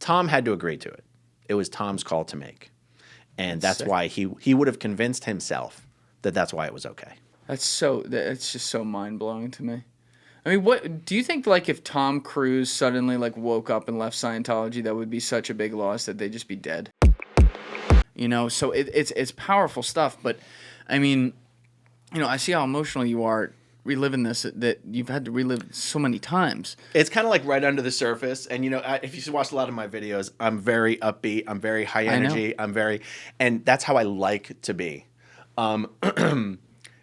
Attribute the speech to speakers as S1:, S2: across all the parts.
S1: Tom had to agree to it. It was Tom's call to make. And that's
S2: sick.
S1: why he would have convinced himself that that's why it was okay.
S2: That's just so mind blowing to me. I mean, what do you think? Like, if Tom Cruise suddenly like woke up and left Scientology, that would be such a big loss that they'd just be dead. You know, so it's powerful stuff. But I mean, you know, I see how emotional you are reliving this, that you've had to relive so many times.
S1: It's kind of like right under the surface. And, you know, if you watch a lot of my videos, I'm very upbeat. I'm very high energy. And that's how I like to be.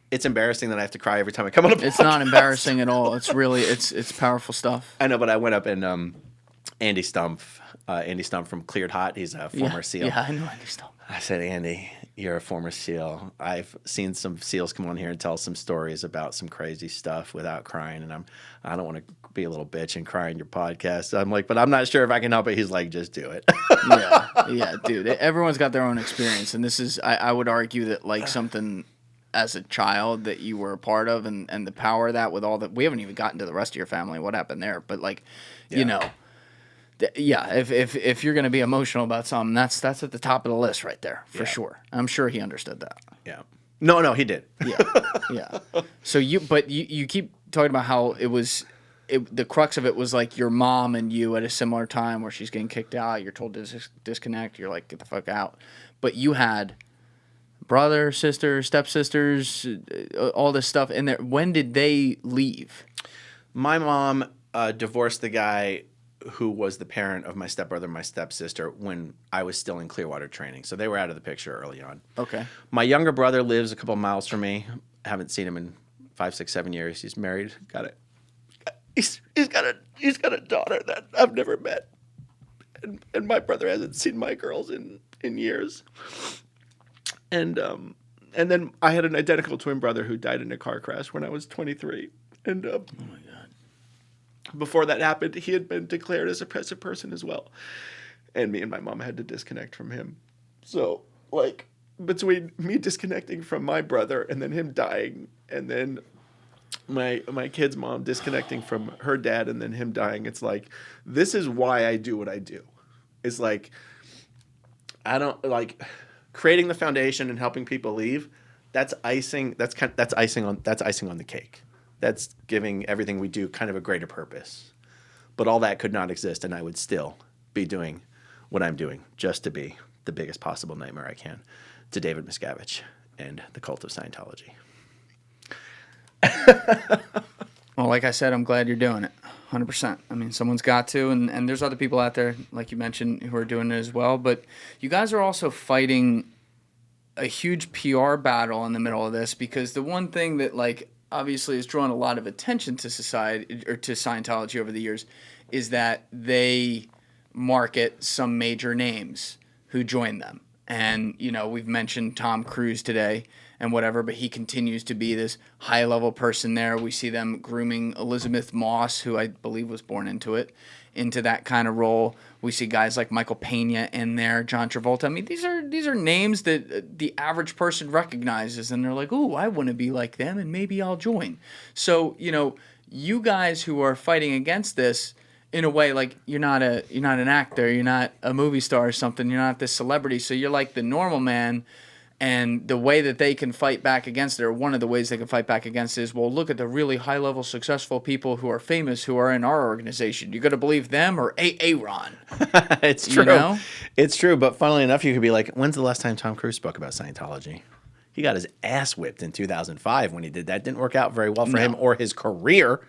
S1: It's embarrassing that I have to cry every time I come on a podcast.
S2: It's not embarrassing at all. It's really, it's powerful stuff.
S1: I know, but I went up and Andy Stumpf from Cleared Hot, he's a former SEAL.
S2: Yeah, I know Andy Stumpf.
S1: I said, Andy, you're a former SEAL. I've seen some SEALs come on here and tell some stories about some crazy stuff without crying, and I don't want to be a little bitch and cry in your podcast. I'm like, but I'm not sure if I can help it. He's like, just do it.
S2: yeah, dude. Everyone's got their own experience, and this is, I would argue that like something as a child that you were a part of, and the power of that with all that. We haven't even gotten to the rest of your family, what happened there, but like, you know. Yeah, if you're going to be emotional about something, that's at the top of the list right there, for sure. I'm sure he understood that.
S1: Yeah. No, he did.
S2: Yeah. So you keep talking about how the crux of it was like your mom and you at a similar time where she's getting kicked out, you're told to disconnect, you're like, get the fuck out. But you had brother, sister, stepsisters, all this stuff in there. When did they leave?
S1: My mom divorced the guy who was the parent of my stepbrother and my stepsister when I was still in Clearwater training. So they were out of the picture early on.
S2: Okay.
S1: My younger brother lives a couple miles from me. I haven't seen him in 5, 6, 7 years. He's married. He's got a daughter that I've never met. And my brother hasn't seen my girls in years. And then I had an identical twin brother who died in a car crash when I was 23. And oh my God. Before that happened, he had been declared as a oppressive person as well. And me and my mom had to disconnect from him. So, like, between me disconnecting from my brother and then him dying, and then my kid's mom disconnecting from her dad and then him dying, it's like, this is why I do what I do. It's like, I don't, like, creating the foundation and helping people leave, that's icing on the cake. That's giving everything we do kind of a greater purpose. But all that could not exist, and I would still be doing what I'm doing just to be the biggest possible nightmare I can to David Miscavige and the cult of Scientology.
S2: Well, like I said, I'm glad you're doing it. 100%. I mean, someone's got to, and there's other people out there, like you mentioned, who are doing it as well. But you guys are also fighting a huge PR battle in the middle of this, because the one thing that, like, obviously has drawn a lot of attention to society or to Scientology over the years is that they market some major names who join them. And, you know, we've mentioned Tom Cruise today and whatever, but he continues to be this high-level person there. We see them grooming Elizabeth Moss, who I believe was born into that kind of role. We see guys like Michael Pena in there, John Travolta. I mean, these are names that the average person recognizes, and they're like, "Ooh, I want to be like them, and maybe I'll join." So, you know, you guys who are fighting against this, in a way, like you're not an actor, you're not a movie star or something, you're not this celebrity, so you're like the normal man. And the way that they can fight back against it, or one of the ways they can fight back against it, is, well, look at the really high-level successful people who are famous who are in our organization. You got to believe them or Aaron.
S1: It's true.
S2: You know?
S1: It's true, but funnily enough, you could be like, when's the last time Tom Cruise spoke about Scientology? He got his ass whipped in 2005 when he did that. Didn't work out very well for him or his career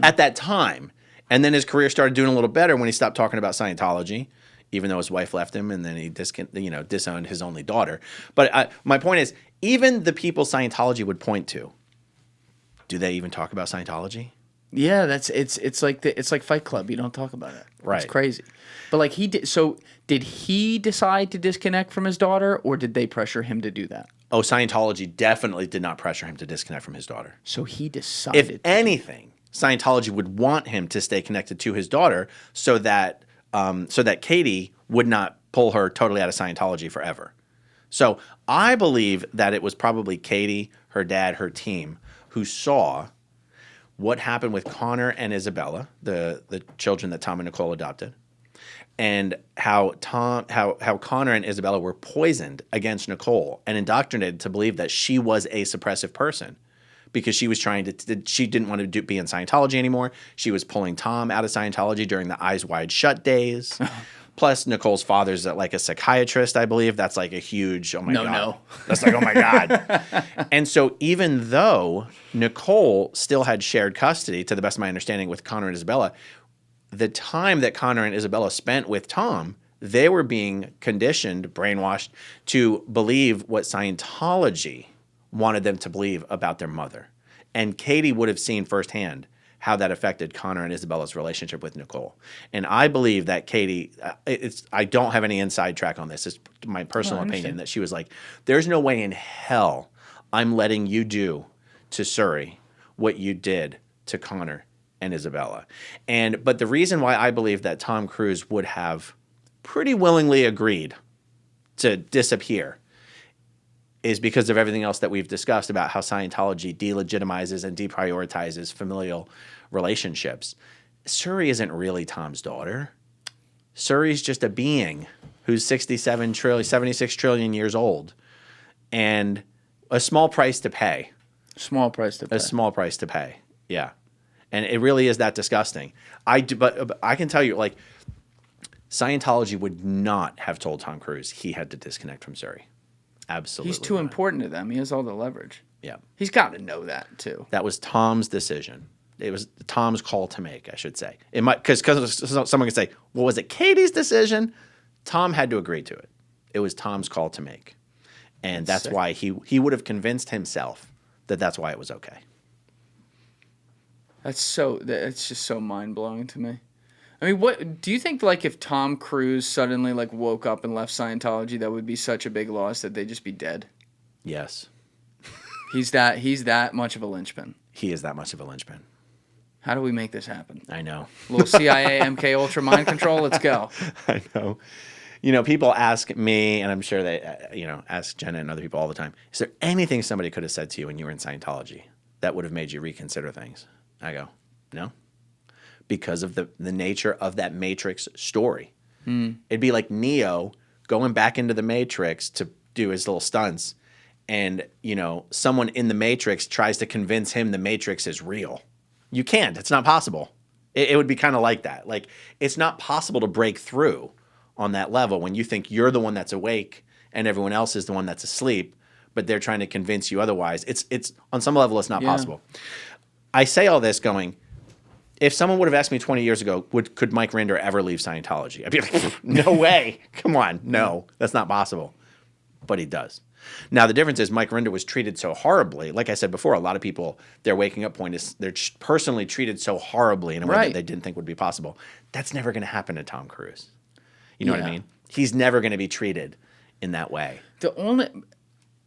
S1: at that time. And then his career started doing a little better when he stopped talking about Scientology, even though his wife left him, and then he disowned his only daughter. But my point is, even the people Scientology would point to, do they even talk about Scientology?
S2: Yeah, it's like Fight Club. You don't talk about it.
S1: Right.
S2: It's crazy. But like did he decide to disconnect from his daughter, or did they pressure him to do that?
S1: Oh, Scientology definitely did not pressure him to disconnect from his daughter.
S2: So he decided.
S1: If anything, Scientology would want him to stay connected to his daughter so that Katie would not pull her totally out of Scientology forever. So I believe that it was probably Katie, her dad, her team, who saw what happened with Connor and Isabella, the children that Tom and Nicole adopted, and how Connor and Isabella were poisoned against Nicole and indoctrinated to believe that she was a suppressive person because she was she didn't want to be in Scientology anymore. She was pulling Tom out of Scientology during the Eyes Wide Shut days. Plus, Nicole's father's like a psychiatrist, I believe. That's like a huge, oh my God. No. That's like, oh my God. And so even though Nicole still had shared custody, to the best of my understanding, with Connor and Isabella, the time that Connor and Isabella spent with Tom, they were being conditioned, brainwashed, to believe what Scientology wanted them to believe about their mother. And Katie would have seen firsthand how that affected Connor and Isabella's relationship with Nicole. And I believe that Katie, I don't have any inside track on this. It's my personal opinion that she was like, there's no way in hell I'm letting you do to Surrey what you did to Connor and Isabella. But the reason why I believe that Tom Cruise would have pretty willingly agreed to disappear is because of everything else that we've discussed about how Scientology delegitimizes and deprioritizes familial relationships. Surrey isn't really Tom's daughter. Surrey's just a being who's 76 trillion years old, and a small price to pay. A small price to pay, yeah. And it really is that disgusting. But I can tell you, like, Scientology would not have told Tom Cruise he had to disconnect from Surrey. Absolutely.
S2: He's too important to them. He has all the leverage.
S1: Yeah.
S2: He's got to know that, too.
S1: That was Tom's decision. It was Tom's call to make, I should say. It might, because someone could say, well, was it Katie's decision? Tom had to agree to it. It was Tom's call to make. And that's why he would have convinced himself that that's why it was okay.
S2: That's just so mind-blowing to me. I mean, what do you think, like, if Tom Cruise suddenly, like, woke up and left Scientology, that would be such a big loss that they'd just be dead?
S1: Yes.
S2: He's that much of a linchpin.
S1: He is that much of a linchpin.
S2: How do we make this happen?
S1: I know.
S2: A little CIA, MK Ultra mind control. Let's go.
S1: I know. You know, people ask me, and I'm sure they, ask Jenna and other people all the time, is there anything somebody could have said to you when you were in Scientology that would have made you reconsider things? I go, no. Because of the nature of that Matrix story. It'd be like Neo going back into the Matrix to do his little stunts, and, someone in the Matrix tries to convince him the Matrix is real. You can't. It's not possible. It would be kind of like that. Like, it's not possible to break through on that level when you think you're the one that's awake and everyone else is the one that's asleep, but they're trying to convince you otherwise. It's on some level, it's not possible. I say all this going, if someone would have asked me 20 years ago, could Mike Rinder ever leave Scientology? I'd be like, no way. Come on. No, that's not possible. But he does. Now, the difference is Mike Rinder was treated so horribly. Like I said before, a lot of people, their waking up point is they're personally treated so horribly in a way that they didn't think would be possible. That's never going to happen to Tom Cruise. You know what I mean? He's never going to be treated in that way.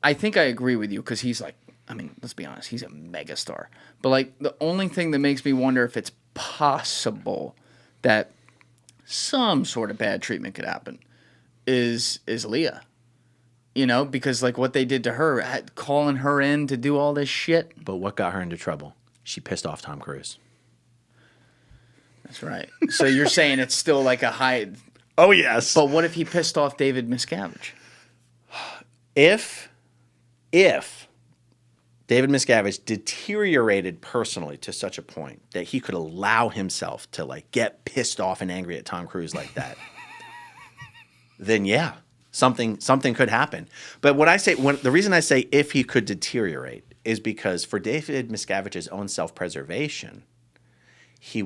S2: I think I agree with you because he's like, I mean, let's be honest, he's a megastar. But, like, the only thing that makes me wonder if it's possible that some sort of bad treatment could happen is Leah. Because, like, what they did to her, calling her in to do all this shit.
S1: But what got her into trouble? She pissed off Tom Cruise.
S2: That's right. So you're saying it's still like a high...
S1: Oh, yes.
S2: But what if he pissed off David Miscavige?
S1: If David Miscavige deteriorated personally to such a point that he could allow himself to, like, get pissed off and angry at Tom Cruise like that, then yeah, something could happen. But the reason I say if he could deteriorate is because for David Miscavige's own self-preservation, he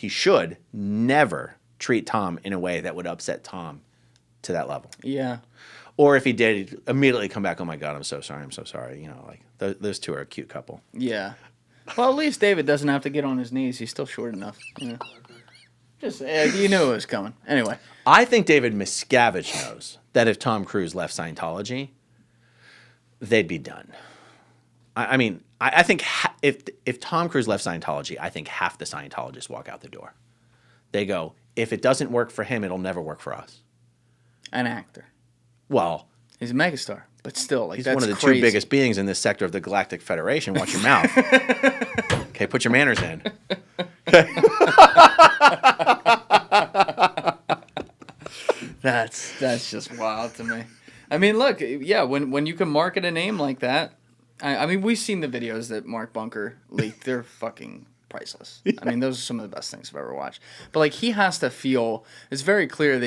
S1: should never treat Tom in a way that would upset Tom to that level.
S2: Yeah.
S1: Or if he did, he'd immediately come back, oh my God, I'm so sorry. Those two are a cute couple.
S2: Yeah. Well, at least David doesn't have to get on his knees. He's still short enough. Just, you knew it was coming. Anyway.
S1: I think David Miscavige knows that if Tom Cruise left Scientology, they'd be done. I think if Tom Cruise left Scientology, I think half the Scientologists walk out the door. They go, if it doesn't work for him, it'll never work for us.
S2: An actor.
S1: Well,
S2: he's a megastar, but still, like,
S1: he's
S2: that's
S1: one of the
S2: crazy.
S1: two biggest beings in this sector of the Galactic Federation. Watch your mouth. Okay, put your manners in. Okay.
S2: That's just wild to me. I mean, look, yeah, when you can market a name like that, I mean, we've seen the videos that Mark Bunker leaked. They're fucking priceless. Yeah. I mean, those are some of the best things I've ever watched. But like, he has to feel, it's very clear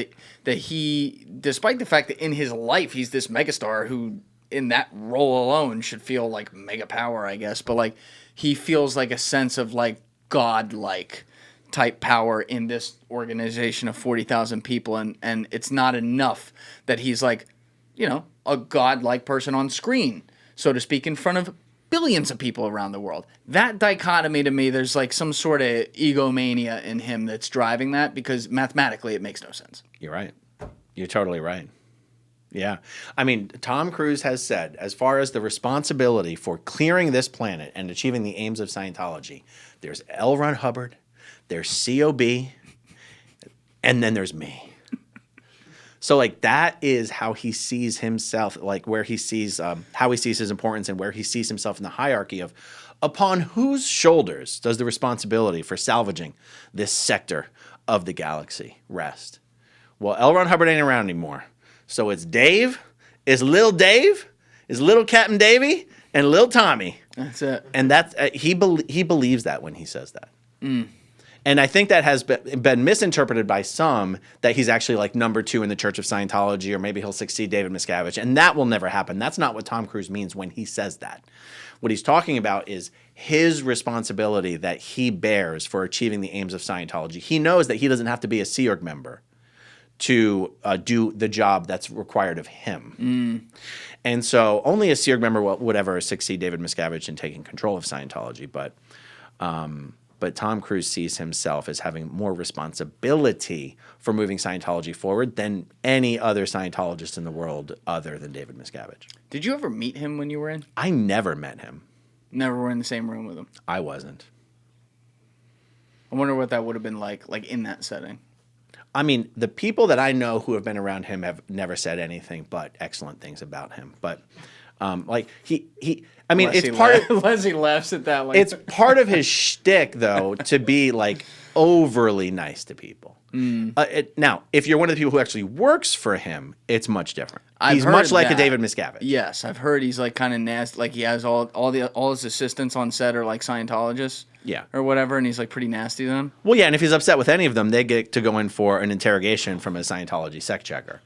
S2: that he, despite the fact that in his life he's this megastar who, in that role alone, should feel like mega power, I guess. But like, he feels like a sense of like godlike type power in this organization of 40,000 people, and it's not enough that he's like, you know, a godlike person on screen, so to speak, in front of billions of people around the world. That dichotomy to me, there's like some sort of egomania in him that's driving that, because mathematically it makes no sense.
S1: You're right. You're totally right. Yeah. I mean, Tom Cruise has said, as far as the responsibility for clearing this planet and achieving the aims of Scientology, there's L. Ron Hubbard, there's COB, and then there's me. So, like, that is how he sees himself, like, where he sees, how he sees his importance and where he sees himself in the hierarchy of upon whose shoulders does the responsibility for salvaging this sector of the galaxy rest? Well, L. Ron Hubbard ain't around anymore. So it's Dave, it's Lil Dave, it's Little Captain Davy, and Lil Tommy.
S2: That's it.
S1: And that's he believes that when he says that. And I think that has been misinterpreted by some, that he's actually like number 2 in the Church of Scientology, or maybe he'll succeed David Miscavige. And that will never happen. That's not what Tom Cruise means when he says that. What he's talking about is his responsibility that he bears for achieving the aims of Scientology. He knows that he doesn't have to be a Sea Org member to do the job that's required of him. And so only a Sea Org member would ever succeed David Miscavige in taking control of Scientology. But Tom Cruise sees himself as having more responsibility for moving Scientology forward than any other Scientologist in the world other than David Miscavige.
S2: Did you ever meet him when you were in?
S1: I never met him.
S2: Never were in the same room with him?
S1: I wasn't.
S2: I wonder what that would have been like in that setting.
S1: I mean, the people that I know who have been around him have never said anything but excellent things about him. But like he I mean,
S2: unless
S1: it's part of
S2: unless he laughs at that. Like,
S1: it's part of his shtick, though, to be like overly nice to people. Now, if you're one of the people who actually works for him, it's much different. He's much like a David Miscavige.
S2: Yes, I've heard he's like kind of nasty. Like he has all his assistants on set are like Scientologists.
S1: Yeah.
S2: Or whatever, and he's like pretty nasty to them.
S1: Well, yeah, and if he's upset with any of them, they get to go in for an interrogation from a Scientology sec checker.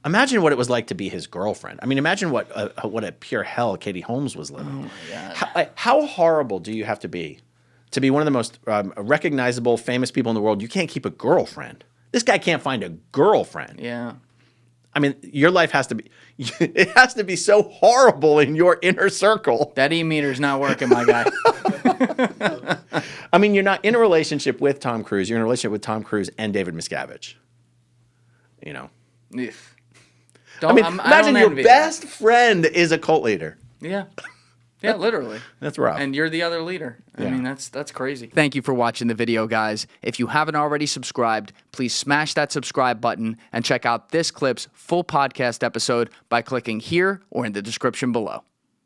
S1: Imagine what it was like to be his girlfriend. I mean, imagine what a pure hell Katie Holmes was living.
S2: Oh my God.
S1: How horrible do you have to be one of the most recognizable, famous people in the world? You can't keep a girlfriend. This guy can't find a girlfriend.
S2: Yeah.
S1: I mean, your life has to be, it has to be so horrible in your inner circle.
S2: That e-meter's not working, my guy.
S1: I mean, you're not in a relationship with Tom Cruise. You're in a relationship with Tom Cruise and David Miscavige. You know? I mean, imagine your best friend is a cult leader.
S2: Yeah. Yeah, literally.
S1: That's rough.
S2: And you're the other leader. I mean, that's crazy. Thank you for watching the video, guys. If you haven't already subscribed, please smash that subscribe button and check out this clip's full podcast episode by clicking here or in the description below.